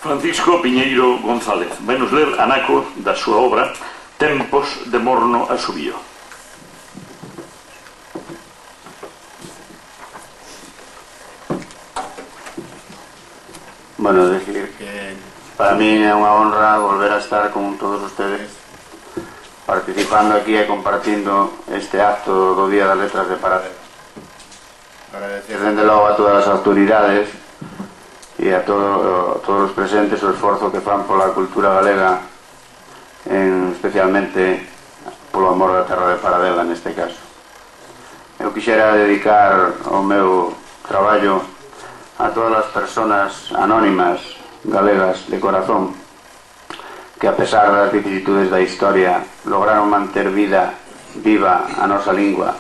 Francisco Piñeiro González vai nos ler anaco da súa obra Tempos de Morno Asubío. Bueno, decir que para mí é unha honra volver a estar con todos ustedes participando aquí e compartindo este acto do Día das Letras de Paradela. Agradecer dende logo a todas as autoridades e a todos os presentes o esforzo que fan pola cultura galega, especialmente polo amor da terra de Paradela neste caso. Eu quixera dedicar o meu traballo a todas as persoas anónimas galegas de corazón que, a pesar das vicisitudes da historia, lograron manter viva a nosa lingua,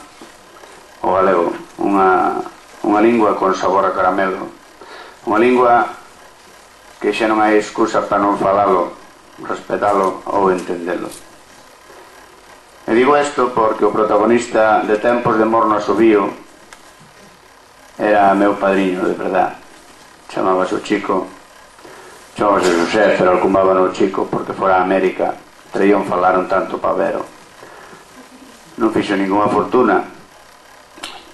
o galego, unha lingua con sabor a caramelo, unha lingua que xa non hai excusa para non falalo, respetalo ou entendelo. E digo isto porque o protagonista de Tempos de Morno Asubío era meu padriño, de verdad. Chamábase o Chico, chamábase José, pero alcumábano o Chico porque fora a América, traían falaron tanto pa vero. Non fixo ninguna fortuna,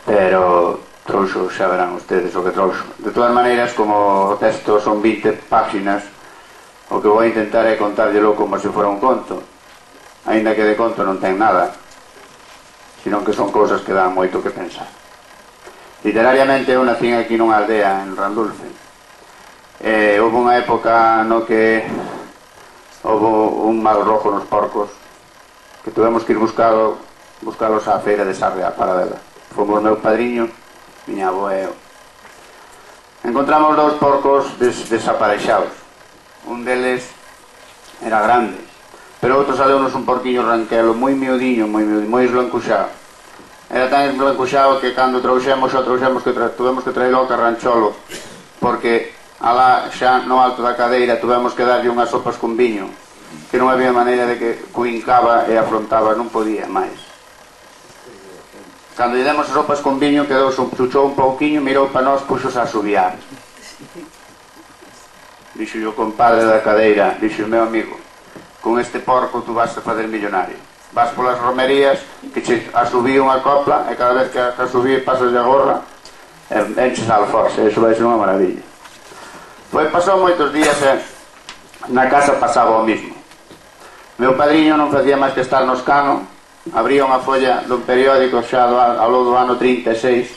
pero trouxo, xa verán ustedes o que trouxo. De todas maneiras, como o texto son 20 páxinas, o que vou intentar é contárllelo como se fora un conto, aínda que de conto non ten nada, senón que son cousas que dan moito que pensar. Literariamente eu nacín aquí nunha aldea en Randulfe. Houve unha época no que houve un mal rojo nos porcos que tuvemos que ir buscalos á feira de Sarria, a Paradela. Fomos meu padriño, miña avó e eu. Encontramos dous porcos desaparexados. Un deles era grande, pero outro saleunos un porquiño ranquelo moi miudiño, moi esblancuxado. Era tan esblancuxado que cando trouxemos que tuvemos que traelo ao Carrancholo, porque alá xa no alto da cadeira tuvemos que darlle unhas sopas con viño, que non había maneira de que cuincaba e afrontaba, non podía máis. Cando lle demos as sopas con viño, chuchou un pouquiño, mirou para nós, puxos a asubiar. Dixo o compadre da cadeira, dixo meu amigo, con este porco tú vas a fazer millonario. Vas polas romerías, que che asubí unha copla, e cada vez que asubí pasas de gorra, enches a alforxe, iso vai ser unha maravilla. Pois pasou moitos días e na casa pasaba o mismo. Meu padriño non facía máis que estar no escano, abría unha folla dun periódico xa ao longo do ano 36,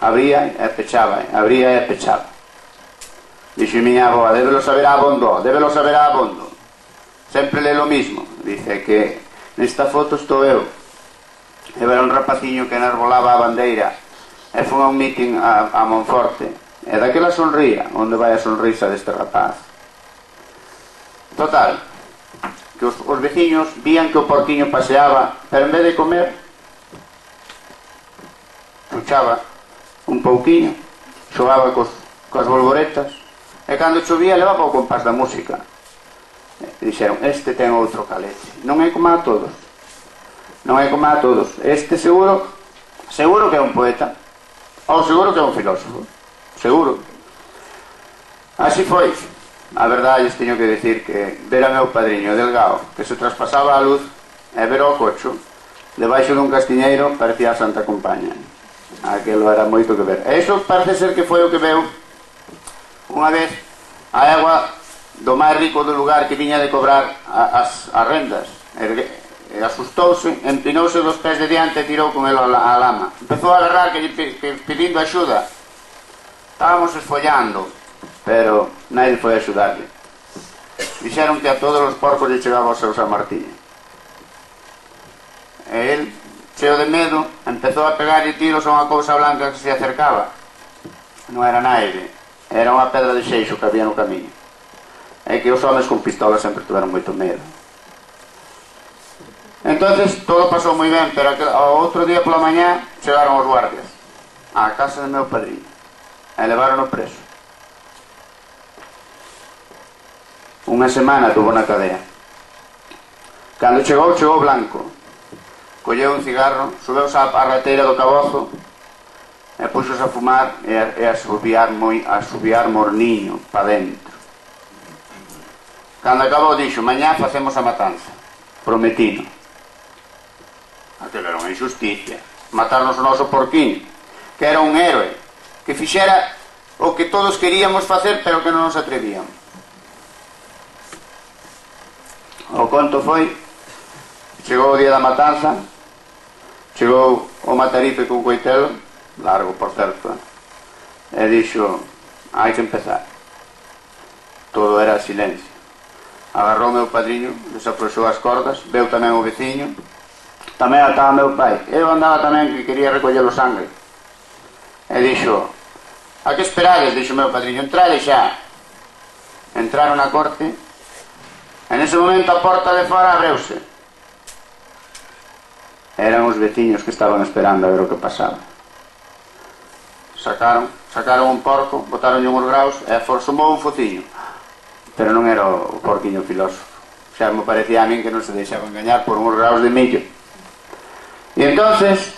abría e pechaba, abría e pechaba. Dixo miña avoa, débelo saber abondo, sempre le lo mismo. Dice que nesta foto estou eu, e era un rapaciño que enarbolaba a bandeira e foi a un meeting a Monforte, e daquela sonría, onde vai a sonrisa deste rapaz. Total, que os veciños vían que o porquiño paseaba, pero en vez de comer chuchaba un pouquiño, xogaba coas bolboretas, e cando chovía levaba o compás da música. E dixeron, este ten outro calete, non é como a todos, este seguro que é un poeta, ou seguro que é un filósofo, seguro. Así foi. A verdade, teño que decir que ver a meu padriño delgado, que se traspasaba a luz, e ver o cocho debaixo dun castiñeiro, parecía a Santa Compaña. Aquilo era moito que ver. E iso parece ser que foi o que veu unha vez a agua do máis rico do lugar que viña de cobrar as rendas. E asustouse, empinouse dos pés de diante e tirou con ele a lama. Empezou a agarrar pedindo axuda. Estábamos esfollando, pero nadie foi a axudarle. Dixeron que a todos os porcos lle chegaba o seu San Martín. E el, cheo de medo, empezou a pegarlle tiros a unha cousa blanca que se acercaba. Non era naide, era unha pedra de xeixo que había no camiño. É que os homes con pistola sempre tiveron moito medo. Entonces todo pasou moi ben, pero ao outro día pola mañá chegaron os guardias á casa de meu padriño e levaron o preso. Unha semana tuvo na cadea. Cando chegou blanco, colleu un cigarro, subeuse á rateira do cabozo e puxos a fumar e a subiar morniño pa dentro. Cando acabou dixo: mañá facemos a matanza. Prometino. Aquilo era unha injusticia. Matarnos o noso porquiño, que era un héroe, que fixera o que todos queríamos facer pero que non nos atrevíamos. O conto foi: chegou o día da matanza, chegou o Matarife con coitelo, largo por certo, e dixo: hai que empezar. Todo era silencio. Agarrou o meu padriño, desafrouxou as cordas, veu tamén o veciño, tamén ataba meu pai. Eu andaba tamén que quería recoller o sangue. E dixo: a que esperades? Dixo meu padriño: entrade xa. Entraron na corte. En ese momento a porta de fora abreuse. Eran os veciños que estaban esperando a ver o que pasaba. Sacaron un porco, botaron uns graus e forsumou un fociño. Pero non era o porquiño filósofo. Xa me parecía a min que non se deixaba engañar por uns graus de millo. E entonces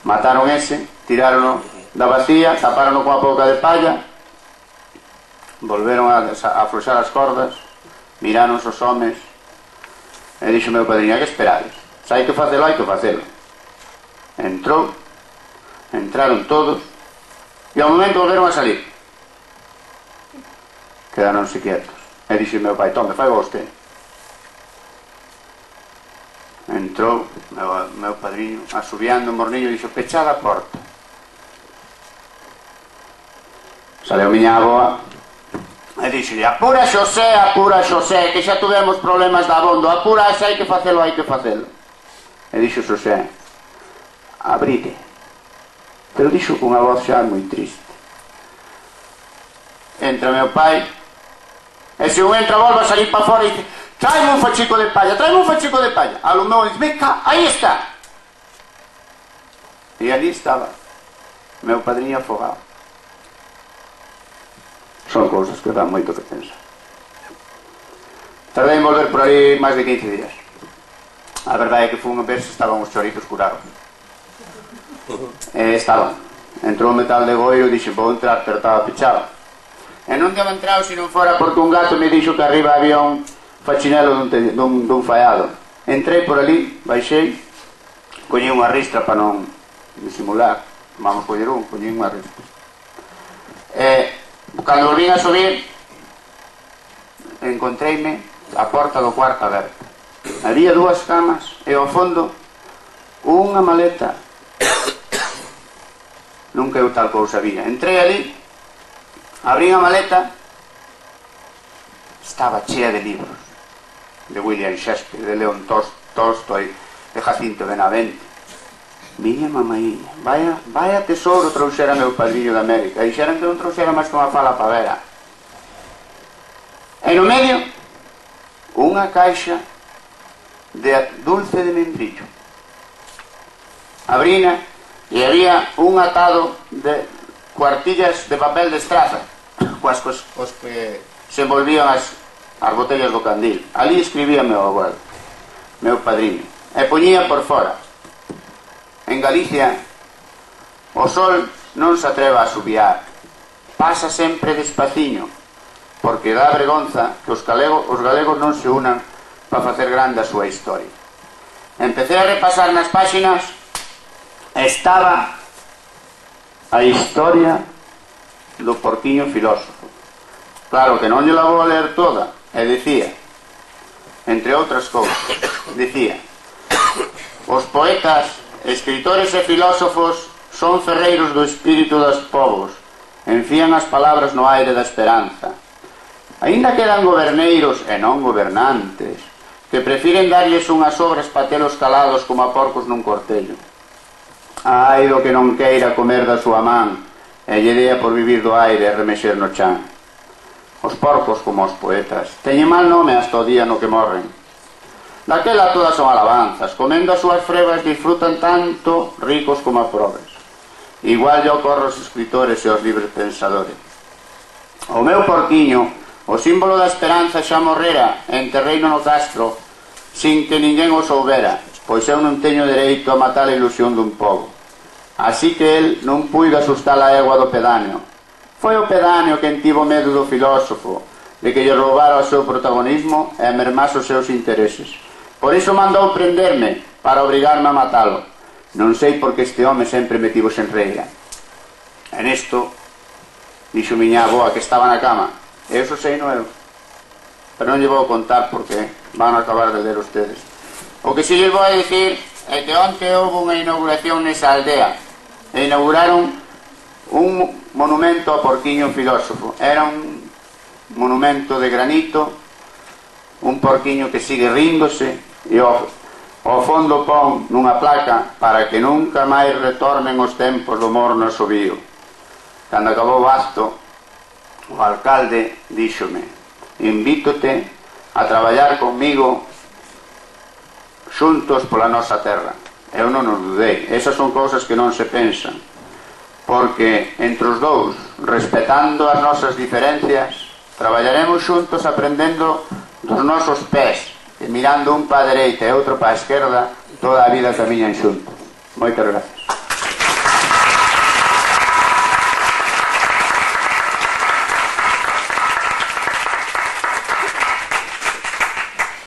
mataron ese, tirárono da vacía, taparono coa pouca de palla, volveron a afrouxar as cordas, miraron os homes e dixo meu padriño: que esperades? Se hai que facelo, hai que facelo. Entraron todos e ao momento volveron a salir. Quedaronse quietos. E dixo meu pai: tome, fai vostede. Entrou meu padriño asubiando o morniño e dixo: pechada a porta. Saleu miña aboa e dixo: apura Xosé, que xa tuvemos problemas de abondo, apura, se hai que facelo, hai que facelo. E dixo Xosé: abrite. Pero dixo cunha voz xa moi triste. Entra meu pai, e se un entra volve a salir para fora e dice: traime un fachico de palla, traime un fachico de palla. Alumnou e dice: meca, aí está. E ali estaba meu padriño afogado. Son cousas que dan moito que pensar. Tardei en volver por ali máis de 15 días. A verdade é que fun a ver se estaban os chorizos curados. E estaban. Entrou un metal de goio e dixo: vou entrar, pero estaba pechado. E non deba entrado se non fora porque un gato me dixo que arriba había un fachinelo dun faiado. Entrei por ali, baixei, coñi unha ristra para non disimular. Vamos coller coñi unha ristra. E cando volvín a subir, encontreime a porta do cuarto aberta. Había dúas camas e ao fondo unha maleta. Nunca eu tal cousa vía. Entrei ali, abrí a maleta, estaba chea de libros, de William Shakespeare, de León Tolstoy, de Jacinto Benavente. Miña mamaíña, vaya tesouro trouxera meu padriño de América. E dixeran que non trouxera máis que unha fala pavera. E no medio, unha caixa de dulce de membrillo. Abrina e había un atado de cuartillas de papel de estraza, coas que se envolvían as botellas do candil. Ali escribía meu abuelo, meu padriño, e poñía por fora: en Galicia o sol non se atreva a subiar, pasa sempre despaciño, porque dá vergonza que os galegos non se unan para facer grande a súa historia. Empecé a repasar nas páxinas. Estaba a historia do porquiño filósofo. Claro que non lle la vou a ler toda. E dicía, entre outras cousas, dicía: os poetas, escritores e filósofos son ferreiros do espírito dos povos, enfían as palabras no aire da esperanza. Aínda quedan goberneiros e non gobernantes que prefiren darlles unhas obras para telos calados como a porcos nun cortello. Ai do que non queira comer da súa man e lle dea por vivir do aire e remexer no chan. Os porcos, como os poetas, teñen mal nome hasta o día no que morren. Daquela todas son alabanzas, comendo as súas frebas disfrutan tanto ricos como pobres. Igual lle ocorre aos escritores e aos libres pensadores. O meu porquiño, o símbolo da esperanza, xa morrera e enterreino no castro sin que ninguén o soubera, pois eu non teño dereito a matar a ilusión dun pobo. Así que el non puido asustar a egua do pedáneo. Foi o pedáneo quen tivo medo do filósofo, de que lle roubara o seu protagonismo e mermase os seus intereses. Por iso mandou prenderme para obrigarme a matalo. Non sei por que este home sempre me tivo sen reira. E nesto dixo miña avoa que estaba na cama. E eso sei no eu. Pero non lle vou contar porque van a acabar de ler ustedes. O que si lle vou a dicir é que onte houve unha inauguración nesa aldea e inauguraron un monumento ao porquiño filósofo. Era un monumento de granito, un porquiño que sigue ríndose e ao fondo pon nunha placa para que nunca máis retornen os tempos do morno asubío. Cando acabou o acto, o alcalde díxome: invítote a traballar conmigo xuntos pola nosa terra. Eu non os dudei. Esas son cousas que non se pensan, porque entre os dous, respetando as nosas diferencias, traballaremos xuntos aprendendo dos nosos pés, e mirando un pa a dereita e outro pa a esquerda, toda a vida camiñan xuntos. Moitas gracias.